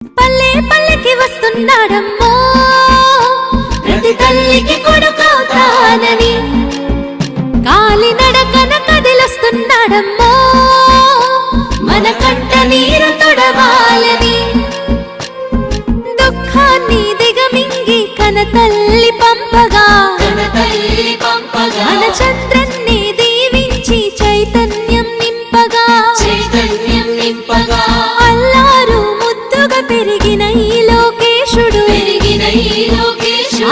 పల్లె పల్లెకి వస్తున్నాడమ్మో ప్రతి తల్లికి కొడుకవుతానని కాలి నడకన కదిలొస్తున్నాడమ్మో మన కంట నీరు తొడవాలని దుఃఖాన్ని దిగమింగి కన తల్లి పంపగా మన చంద్రన్ని దీవించి చైతన్యం నింపగా అల్లారు ముద్దుగా పెరిగిన ఈ లోకేశుడు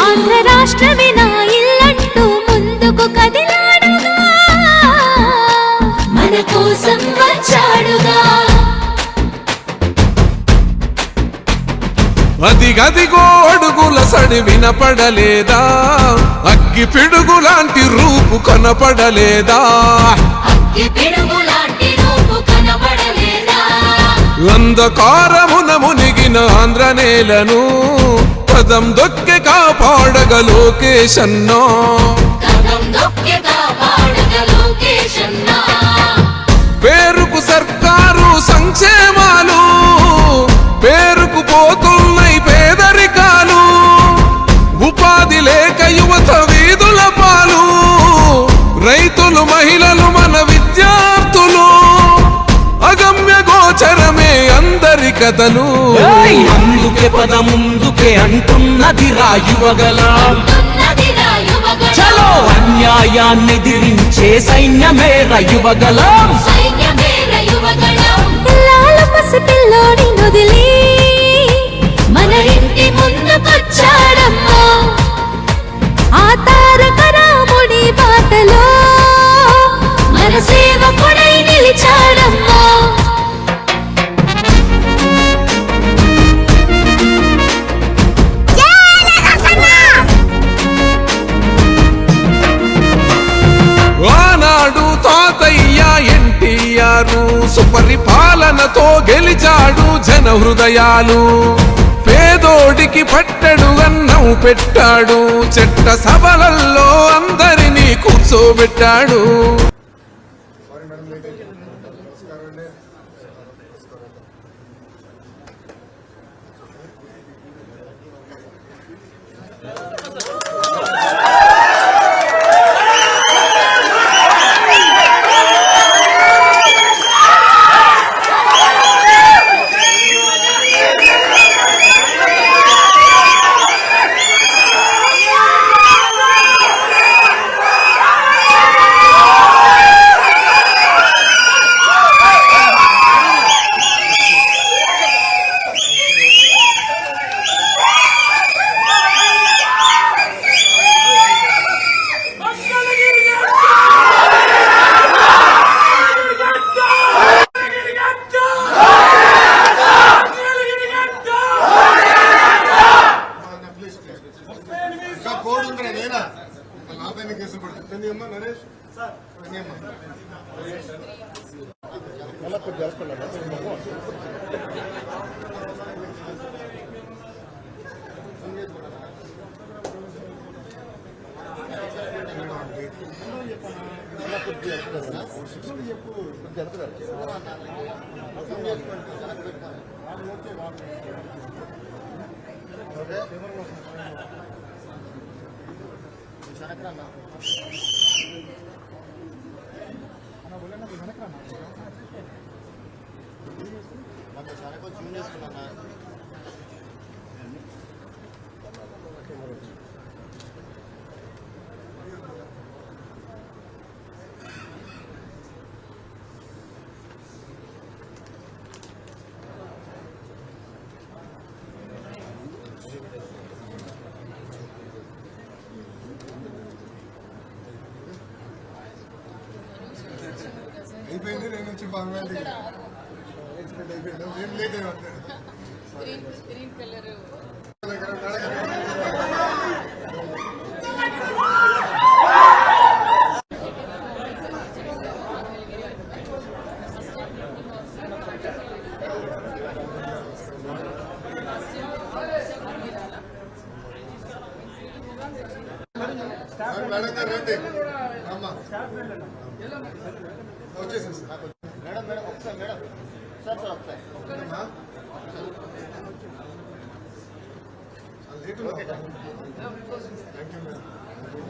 ఆంధ్ర రాష్ట్రమే నా ఇల్లంటూ ముందుకు కదిలాడుగా మన కోసం వచ్చాడుగా. అదిగదిగో అడుగుల సడి వినపడలేదా, అగ్గి పిడుగులాంటి రూపు కనపడలేదా, అంధకారమున మునిగిన ఆంధ్ర నేలను పదం దొక్కె కాపాడగ లోకేశన్నా. పేరుకు సర్కారు సంక్షేమాలు, పేరుకు పోతున్నాయి పేదరికాలు, ఉపాధి లేక యువత వీధుల పాలు, రైతులు మహిళలు మన విద్యార్థులు, అగమ్య గోచరమే అందరి కథలు. అందుకే పద ముందుకే అంటున్నది రాయువగలం, చలో అన్యాయాన్ని దిరించే సైన్యమే రయువగలం. లాల పసిపిల్లోని నొదిలి మన ఇంటి ముందుకొచ్చాడమ్మా, ఆ తారక రాముడి బాటలో మన సేవకుడై నిలిచాడమ్మా. ఆనాడు తాతయ్య ఎన్టీఆర్ సుపరిపాలనతో గెలిచాడు జన హృదయాలు, పేదోడికి పట్టెడు అన్నం పెట్టాడు, చెట్ట సభలల్లో అందరినీ కూర్చోబెట్టాడు. అయిపోయింది, నేను వచ్చి బాగా ఏం లేట్ మేడం గారు రండి అమ్మా వచ్చేసి మేడం ఒకసారి మేడం సార్ ఒకసారి థ్యాంక్ యూ